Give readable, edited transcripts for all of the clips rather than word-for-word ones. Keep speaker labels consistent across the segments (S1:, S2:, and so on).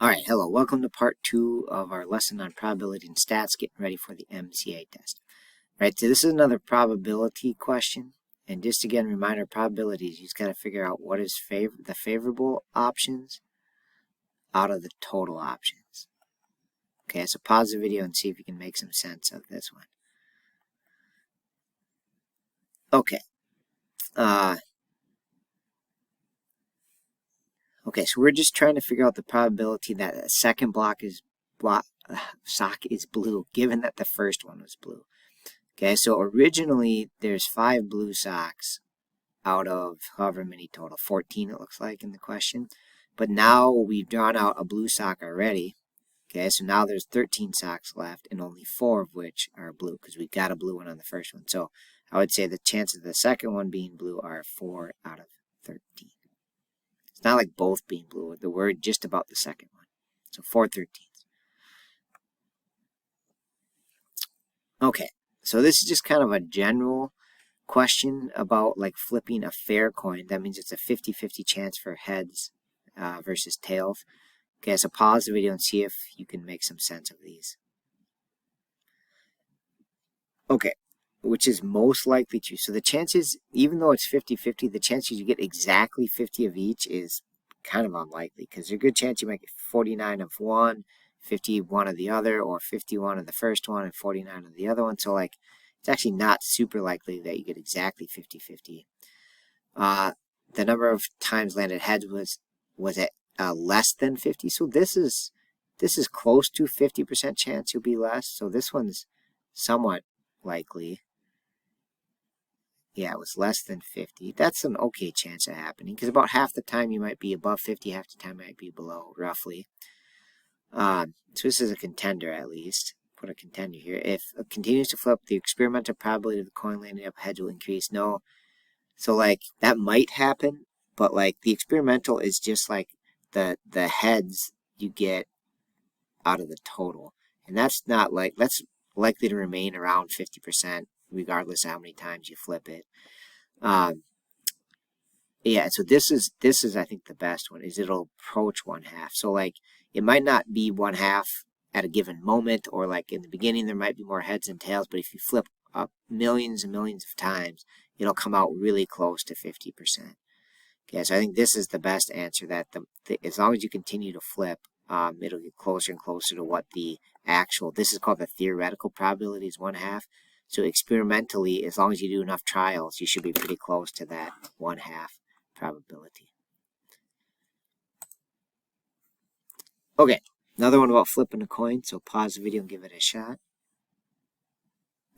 S1: Alright, hello, welcome to part 2 of our lesson on probability and stats, getting ready for the MCA test. Right, so this is another probability question, and just again, reminder, probabilities, you just got to figure out what is the favorable options out of the total options. Okay, so pause the video and see if you can make some sense of this one. Okay, okay, so we're just trying to figure out the probability that the second sock is blue, given that the first one was blue. Okay, so originally there's 5 blue socks out of however many total, 14 it looks like in the question. But now we've drawn out a blue sock already. Okay, so now there's 13 socks left and only 4 of which are blue because we got a blue one on the first one. So I would say the chances of the second one being blue are 4 out of 13. It's not like both being blue. The word just about the second one. So 4/13. Okay, so this is just kind of a general question about like flipping a fair coin. That means it's a 50-50 chance for heads versus tails. Okay, so pause the video and see if you can make some sense of these. Okay, which is most likely true. So the chances, even though it's 50-50, the chances you get exactly 50 of each is kind of unlikely because there's a good chance you might get 49 of one, 51 of the other, or 51 of the first one and 49 of the other one. So like it's actually not super likely that you get exactly 50-50. The number of times landed heads was at less than 50. So this is close to 50% chance you'll be less. So this one's somewhat likely. Yeah, it was less than 50. That's an okay chance of happening because about half the time you might be above 50, half the time you might be below, roughly. So this is a contender at least. Put a contender here. If it continues to flip, the experimental probability of the coin landing up heads will increase. No. So like that might happen, but like the experimental is just like the heads you get out of the total. And that's not like, that's likely to remain around 50% regardless of how many times you flip it. Yeah, so this is I think the best one is it'll approach 1/2. So like it might not be 1/2 at a given moment, or like in the beginning there might be more heads and tails, but if you flip up millions and millions of times, it'll come out really close to 50%. Okay, so I think this is the best answer, that as long as you continue to flip, it'll get closer and closer to what the actual, this is called the theoretical probability, is 1/2. So experimentally, as long as you do enough trials, you should be pretty close to that 1/2 probability. Okay, another one about flipping a coin, so pause the video and give it a shot.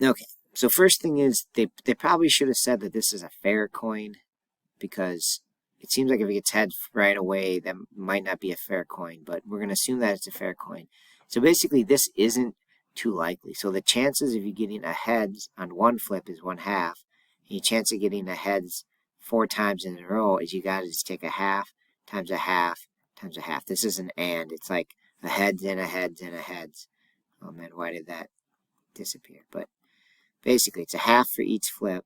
S1: Okay, so first thing is they probably should have said that this is a fair coin, because it seems like if it gets heads right away, that might not be a fair coin, but we're going to assume that it's a fair coin. So basically this isn't too likely. So the chances of you getting a heads on one flip is 1/2, and your chance of getting a heads 4 times in a row is you got to just take 1/2 times 1/2 times 1/2. This is an and. It's like a heads and a heads and a heads. Oh man, why did that disappear? But basically it's 1/2 for each flip,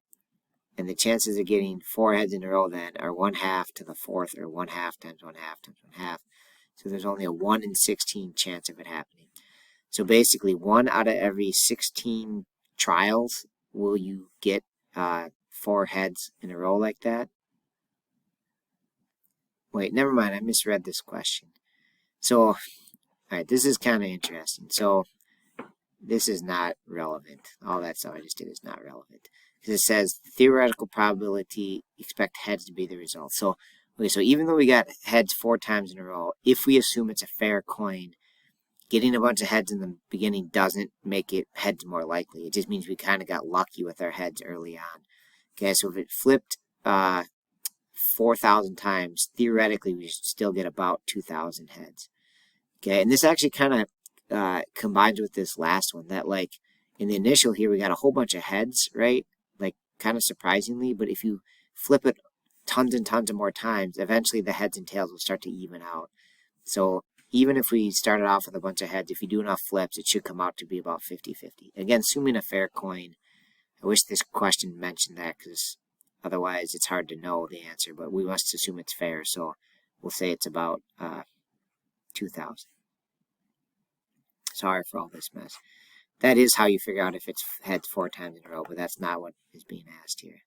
S1: and the chances of getting 4 heads in a row then are 1/2 to the 4th, or 1/2 times 1/2 times 1/2. So there's only a 1 in 16 chance of it happening. So basically 1 out of every 16 trials will you get 4 heads in a row like that. Wait, never mind, I misread this question. So, alright, this is kind of interesting. So this is not relevant. All that stuff I just did is not relevant. Because it says theoretical probability, expect heads to be the result. So, okay, so even though we got heads 4 times in a row, if we assume it's a fair coin, getting a bunch of heads in the beginning doesn't make it heads more likely. It just means we kind of got lucky with our heads early on. Okay, so if it flipped 4,000 times, theoretically we should still get about 2,000 heads. Okay, and this actually kind of combines with this last one, that like in the initial here we got a whole bunch of heads, right? Like kind of surprisingly, but if you flip it tons and tons of more times, eventually the heads and tails will start to even out. So even if we started off with a bunch of heads, if you do enough flips, it should come out to be about 50-50. Again, assuming a fair coin. I wish this question mentioned that, because otherwise it's hard to know the answer, but we must assume it's fair, so we'll say it's about 2,000. Sorry for all this mess. That is how you figure out if it's heads 4 times in a row, but that's not what is being asked here.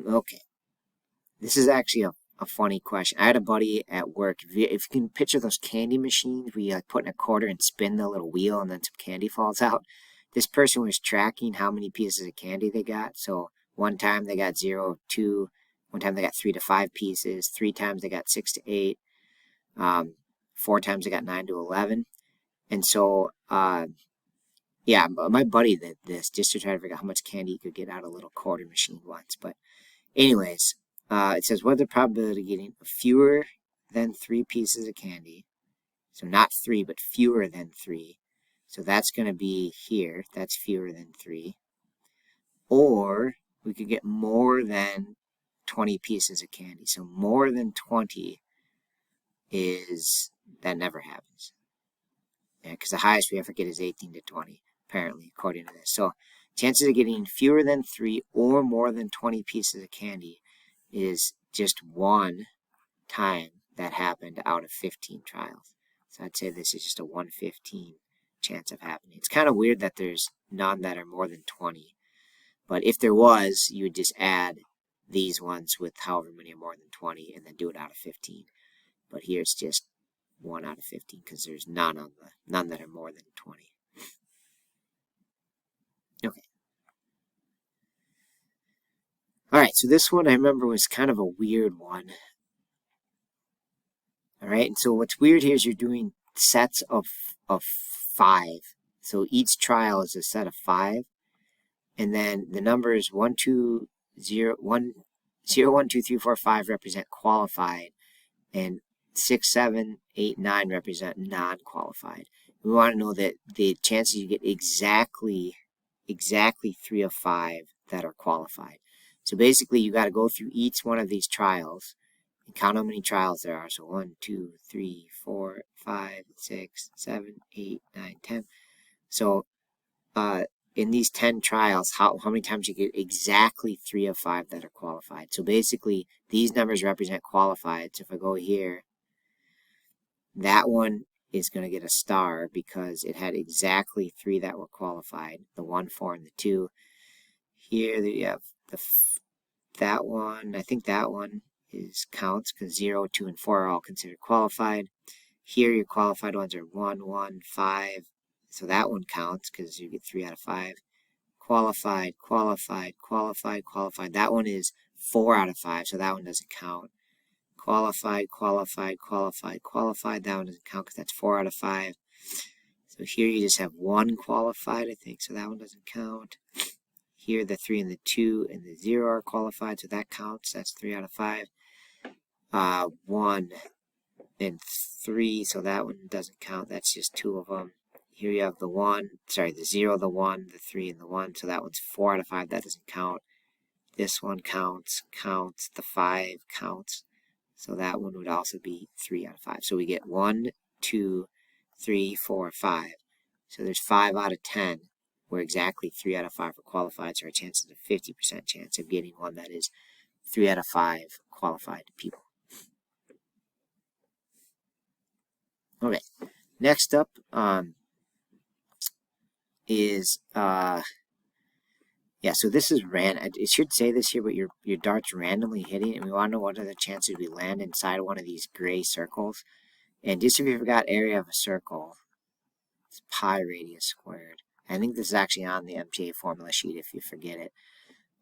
S1: Okay. This is actually a funny question. I had a buddy at work. If you can picture those candy machines where you like put in a quarter and spin the little wheel and then some candy falls out. This person was tracking how many pieces of candy they got. So one time they got 0, 2. One time they got 3 to 5 pieces. 3 times they got 6 to 8. 4 times they got 9 to 11. And so, yeah, my buddy did this just to try to figure out how much candy he could get out of a little quarter machine once. But anyways, it says, what's the probability of getting fewer than 3 pieces of candy? So not 3, but fewer than 3. So that's going to be here. That's fewer than 3. Or we could get more than 20 pieces of candy. So more than 20 that never happens. Yeah, because the highest we ever get is 18 to 20, apparently, according to this. So chances of getting fewer than 3 or more than 20 pieces of candy is just 1 time that happened out of 15 trials. So I'd say this is just a 1/15 chance of happening. It's kind of weird that there's none that are more than 20. But if there was, you would just add these ones with however many are more than 20 and then do it out of 15. But here it's just 1 out of 15 because there's none that are more than 20. Okay. All right, so this one I remember was kind of a weird one. All right, and so what's weird here is you're doing sets of 5. So each trial is a set of 5, and then the numbers 1, 2, 0, 1, 2, 3, 4, 5 represent qualified, and 6, 7, 8, 9 represent non-qualified. We want to know that the chances you get exactly 3 of 5 that are qualified. So basically, you got to go through each one of these trials and count how many trials there are. So 1, 2, 3, 4, 5, 6, 7, 8, 9, 10. So in these 10 trials, how many times you get exactly 3 of 5 that are qualified. So basically, these numbers represent qualified. So if I go here, that one is going to get a star because it had exactly 3 that were qualified, the 1, 4, and the 2. Here you have that one. I think that one counts because 0, 2, and 4 are all considered qualified. Here your qualified ones are 1, 1, 5. So that one counts because you get 3 out of 5. Qualified, qualified, qualified, qualified. That one is 4 out of 5, so that one doesn't count. Qualified, qualified, qualified, qualified. That one doesn't count because that's 4 out of 5. So here you just have 1 qualified, I think, so that one doesn't count. Here the 3 and the 2 and the 0 are qualified, so that counts. That's 3 out of 5. 1 and 3, so that one doesn't count. That's just 2 of them. Here you have the 0, the 1, the 3, and the 1, so that one's 4 out of 5. That doesn't count. This one counts. The 5 counts. So that one would also be 3 out of 5. So we get 1, 2, 3, 4, 5. So there's 5 out of 10 where exactly 3 out of 5 are qualified. So our chances of 50% chance of getting one that is 3 out of 5 qualified people. Okay, next up is yeah, so this is it should say this here, but your dart's randomly hitting, and we want to know what are the chances we land inside one of these gray circles. And just if you forgot area of a circle, it's pi radius squared. I think this is actually on the MTA formula sheet if you forget it.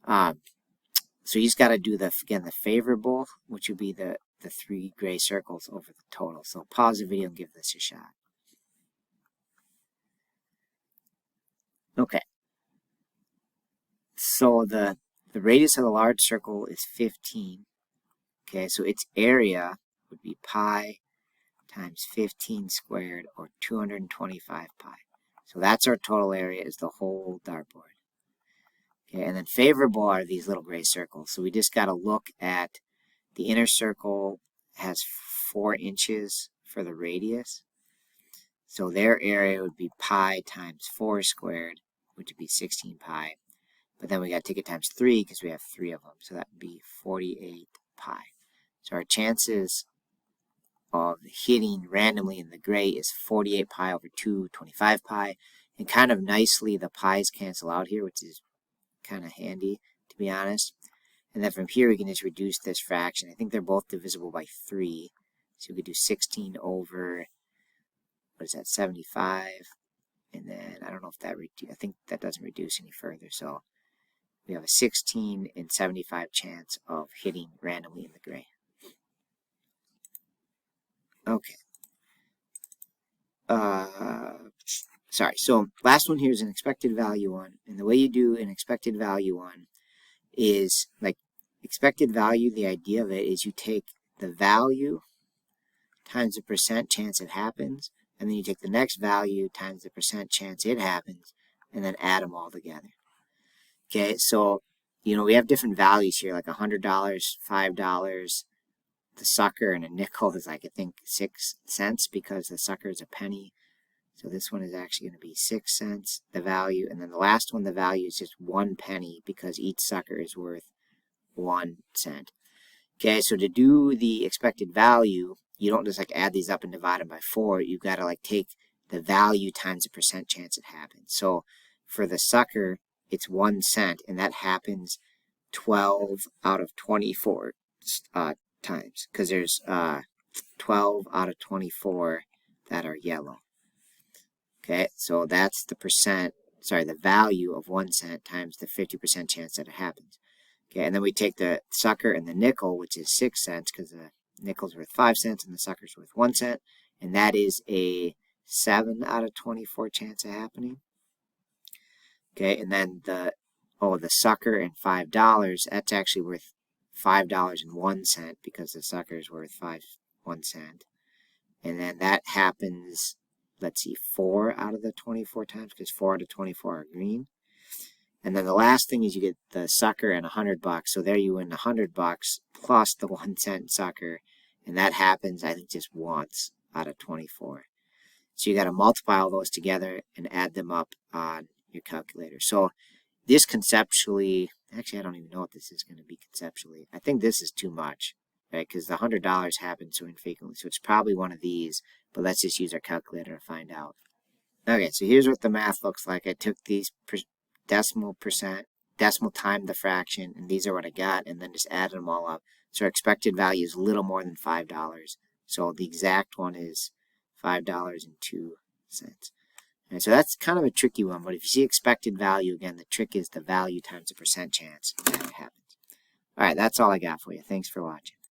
S1: So you just got to do the favorable, which would be the 3 gray circles over the total. So pause the video and give this a shot. Okay. So the radius of the large circle is 15. Okay, so its area would be pi times 15 squared, or 225 pi. So that's our total area, is the whole dartboard. Okay, and then favorable are these little gray circles. So we just got to look at the inner circle has 4 inches for the radius. So their area would be pi times 4 squared, which would be 16 pi. But then we got to take it times 3 because we have 3 of them. So that would be 48 pi. So our chances of hitting randomly in the gray is 48 pi over 2, 25 pi. And kind of nicely, the pi's cancel out here, which is kind of handy, to be honest. And then from here, we can just reduce this fraction. I think they're both divisible by 3. So we could do 16 over, what is that, 75. And then, I don't know if that, I think that doesn't reduce any further. So we have a 16 in 75 chance of hitting randomly in the gray. Okay. Sorry, so last one here is an expected value one. And the way you do an expected value one is, like, expected value, the idea of it is you take the value times the percent chance it happens, and then you take the next value times the percent chance it happens, and then add them all together. Okay, so, you know, we have different values here, like $100, $5, the sucker, and a nickel is like, I think, 6 cents because the sucker is a penny. So this one is actually going to be 6 cents, the value, and then the last one, the value is just 1 penny because each sucker is worth 1 cent. Okay, so to do the expected value, you don't just like add these up and divide them by 4. You've got to like take the value times the percent chance it happens. So for the sucker, it's 1 cent, and that happens 12 out of 24 times, because there's 12 out of 24 that are yellow. Okay, so that's the value of 1 cent times the 50% chance that it happens. Okay, and then we take the sucker and the nickel, which is 6 cents, because the nickel's worth 5 cents and the sucker's worth 1 cent, and that is a 7 out of 24 chance of happening. Okay, and then the sucker and $5, that's actually worth $5.01 because the sucker is worth 1 cent. And then that happens, let's see, 4 out of the 24 times, because 4 out of 24 are green. And then the last thing is you get the sucker and $100. So there you win $100 plus the 1 cent sucker. And that happens, I think, just once out of 24. So you got to multiply all those together and add them up on your calculator. So this conceptually, actually, I don't even know what this is going to be conceptually. I think this is too much, right? Because the $100 happens so infrequently. So it's probably one of these, but let's just use our calculator to find out. Okay, so here's what the math looks like. I took these decimal time the fraction, and these are what I got, and then just added them all up. So our expected value is a little more than $5. So the exact one is $5.02. And so that's kind of a tricky one, but if you see expected value, again, the trick is the value times the percent chance that it happens. All right, that's all I got for you. Thanks for watching.